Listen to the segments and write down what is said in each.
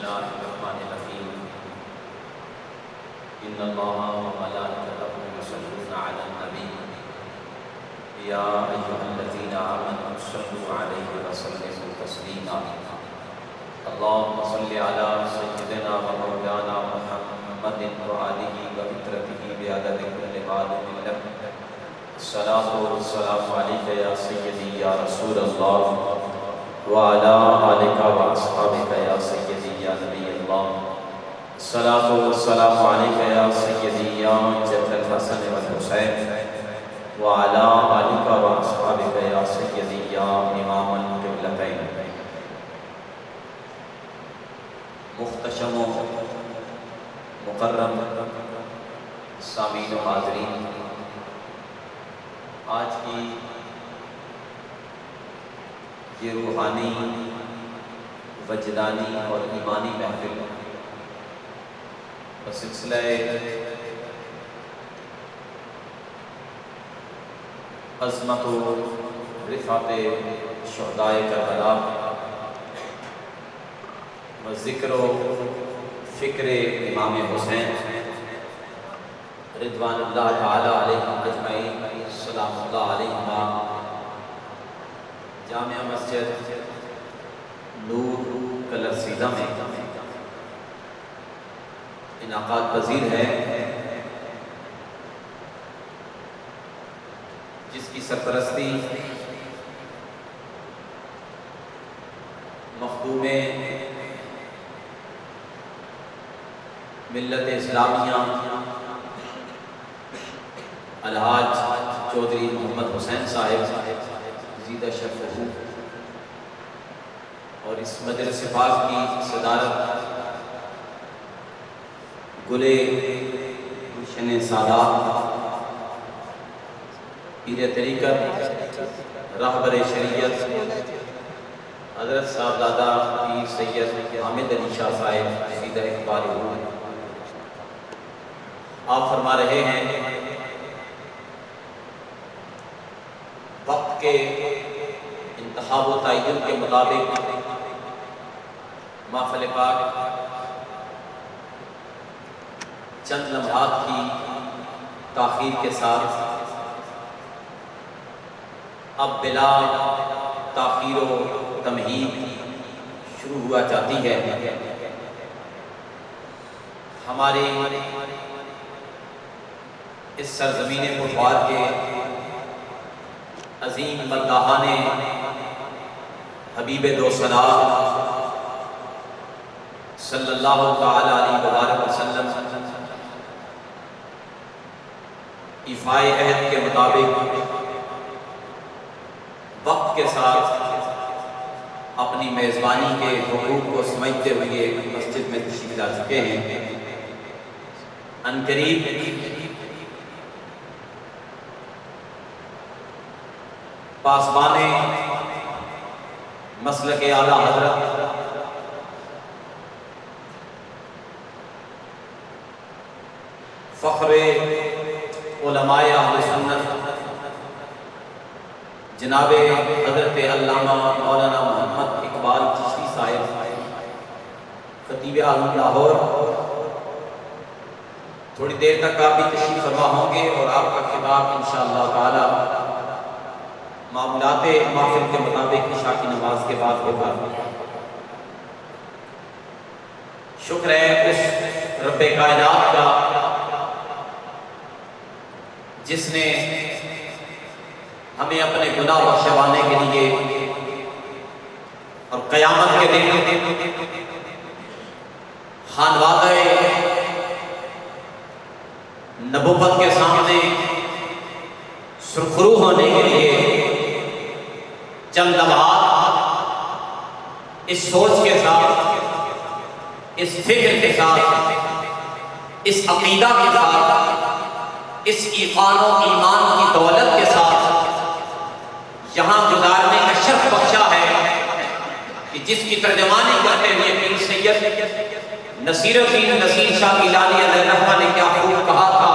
الله الرحمن الرحيم إن الله وملائكته يصلون على النبي يا أيها الذين آمنوا صلوا عليه وسلموا تسليما اللهم صل على سيدنا ومولانا محمد وآله وفطرته بعدد كل معلوم لك الصلاة والسلام عليك يا سيدي يا رسول الله وعلى آلك وأصحابك يا سيدي يا نبي الله الصلاة والسلام عليك يا سيدي يا جد الحسن والحسين وعلى آلك وأصحابك يا سيدي يا إمام القبلتين محتشم و مکرم سامعین و حاضرین، آج کی یہ روحانی، وجدانی اور ایمانی محفل سلسلہ عظمت و رفعت شہدائے کربلا و ذکر و فکر امام حسین رضوان اللہ تعالی علیہ اجمعین سلام اللہ علیہ جامع مسجد نور کلر سیدھا میں انعقاد پذیر ہے، جس کی سرپرستی مخدوم ملت اسلامیہ الحاج چودھری محمد حسین صاحب زیدہ شرف اور اس مجلس پاک کی صدارت گلے گلشن سادات پیر طریقت راہبر شریعت حضرت صاحبزادہ پیر سید حامد علی شاہ صاحب زیدہ اقبال آپ فرما رہے ہیں وقت کے انتخاب و تعین کے مطابق محفل پاک چند لمحات کی تاخیر کے ساتھ اب بلا تاخیر و تمہید شروع ہوا چاہتی ہے۔ ہمارے اس سرزمین پٹوار کے عظیم مداحان حبیب دو صلاح صلی اللہ تعالی علیہ وآلہ وسلم ایفائے عہد کے مطابق وقت کے ساتھ اپنی میزبانی کے حقوق کو سمجھتے ہوئے مسجد میں تشریف لا چکے ہیں۔ عنقریب پاسبان مسلک اعلیٰ حضرت فخر علماء اہل سنت جناب حضرت علامہ مولانا محمد اقبال چشتی صاحب خطیب اعظم لاہور تھوڑی دیر تک آپ بھی تشریف فرما ہوں گے اور آپ کا خطاب انشاءاللہ تعالی معمولات محفل کے مطابق عشاء کی نماز کے بعد ہوگا۔ شکر ہے اس رب کائنات کا جس نے ہمیں اپنے گناہ بخشوانے کے لیے اور قیامت کے دن خانوادہ نبوت کے سامنے سرخرو ہونے کے لیے چند لمحات اس سوچ کے ساتھ، اس فکر کے ساتھ، اس عقیدہ کے ساتھ، اس ایمان و ایمان کی دولت کے ساتھ یہاں گزارنے کا شرف بخشا ہے کہ جس کی ترجمانی کرتے ہوئے پیر سید نصیر الدین نصیر شاہ گیلانی علیہ الرحمہ نے کیا خوب کہا تھا،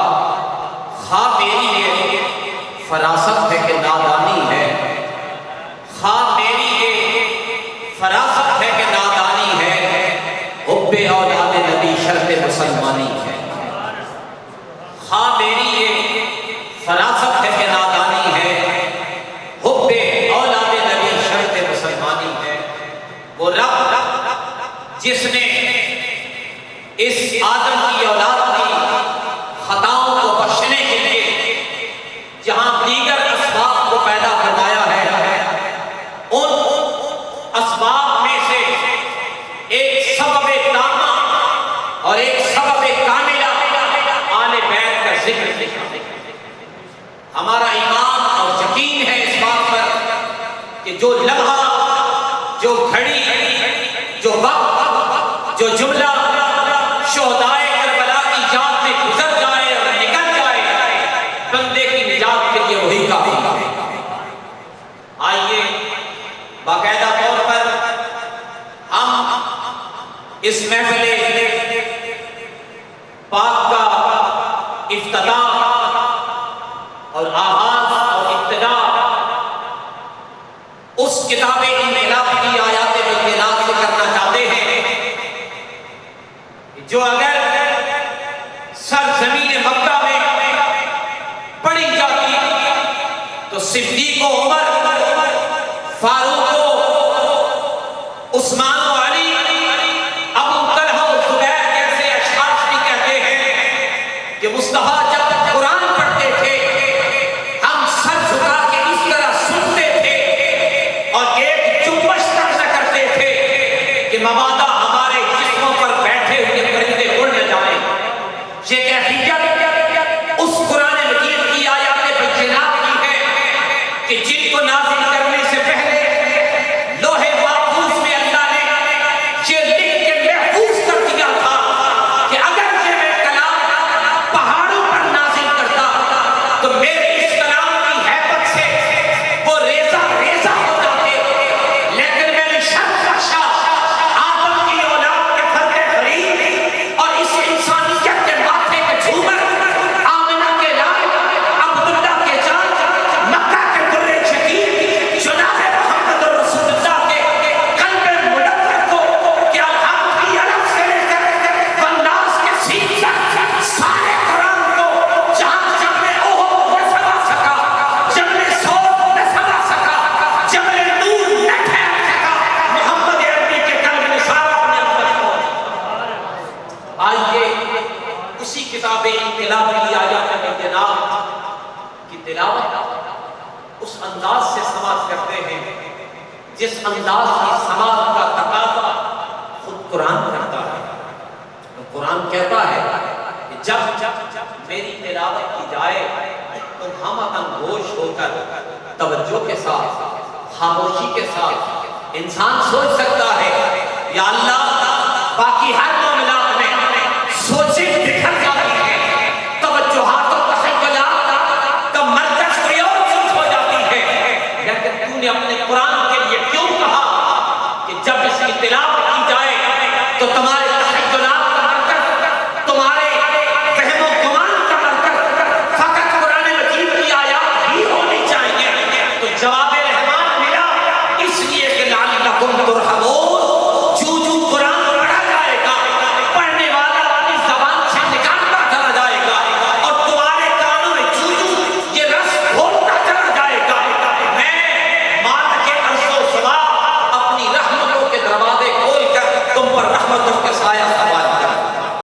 خواہ میری یہ فراست ہے کہ نادانی ہے، خواہ میری یہ فراست ہے کہ نادانی ہے، حب شرط مسلمانی ہے، خواہ میری یہ فراست ہے کہ نادانی ہے، حب اولاد نبی شرط مسلمانی ہے۔ وہ رب جس نے اس آدم کی اولاد کی خطاؤں کو بخشنے کے لیے جہاں دیگر اسباب کو پیدا فرمایا ہے، ان اسباب میں سے ایک سبب تامہ اور ایک سبب کاملہ آل بیت کا ذکر کیا۔ ہمارا ایمان اور یقین ہے اس بات پر کہ جو لمحہ، جو گھڑی، جو وقت، جو جملہ شہدائے کربلا کی جان میں گزر جائے اور نکل جائے، بندے کی نجات کے لیے وہی کافی ہے۔ آئیے باقاعدہ طور پر ہم اس محفل پاک کا افتتاح اور آغاز اور ابتدا اس کتاب انقلاب کی آیات بینات سے کرنا چاہتے ہیں جو اگر سرزمین مکہ میں پڑھی جاتی تو صدیق و عمر، فاروق و عثمان و علی، ابو طلحہ و زبیر جیسے اشخاص بھی کہتے ہیں کہ مصطفیٰ جب قرآن پڑھتے تھے ہم سر جھکا کے اس طرح سنتے تھے اور ایک جنبش تک نہ کرتے تھے کہ مبادا ہمارے جسموں پر بیٹھے ہوئے پرندے اڑ نہ جائیں۔ یہ کیفیت اس قرآن مجید کی آیات بینات کی ہے کہ جن کو نازل کرنے سے پہلے لوح محفوظ میں اللہ نے یہ لکھ کے محفوظ کر دیا تھا کہ اگر یہ میں کلام پہاڑوں پر نازل کرتا تو میرے اس کلام کی ہیبت سے وہ ریزہ ریزہ ہو جاتے، لیکن میں نے شرط بخشا آدم کی اولاد کے فرد فرید اور اس انسانیت کے ماتھے کے جھومر، آمنہ کے لال، عبداللہ کے جان، مکہ کے در شکیر، جناب محمد رسول اللہ کے قلب منور کو کہ الحمد کی علم سے لے کر والناس کے سین تک سارے قرآن کو جہاں جبل احد نہ سما سکا، جبل صوت نہ سما سکا، جبل نور نہ ٹھہر سکا، محمد عربی کے قلب نثار اپنے اندر کو۔ آئیے اسی کتاب انقلاب کی آیات بینات کی تلاوت اس انداز سے سماعت کرتے ہیں جس انداز کی سماعت کا تقاضا خود قرآن کرتا ہے۔ تو قرآن کہتا ہے کہ جب میری تلاوت کی جائے تو ہم گوش ہو کر توجہ کے ساتھ، خاموشی کے ساتھ انسان سوچ سکتا ہے یا اللہ باقی ہر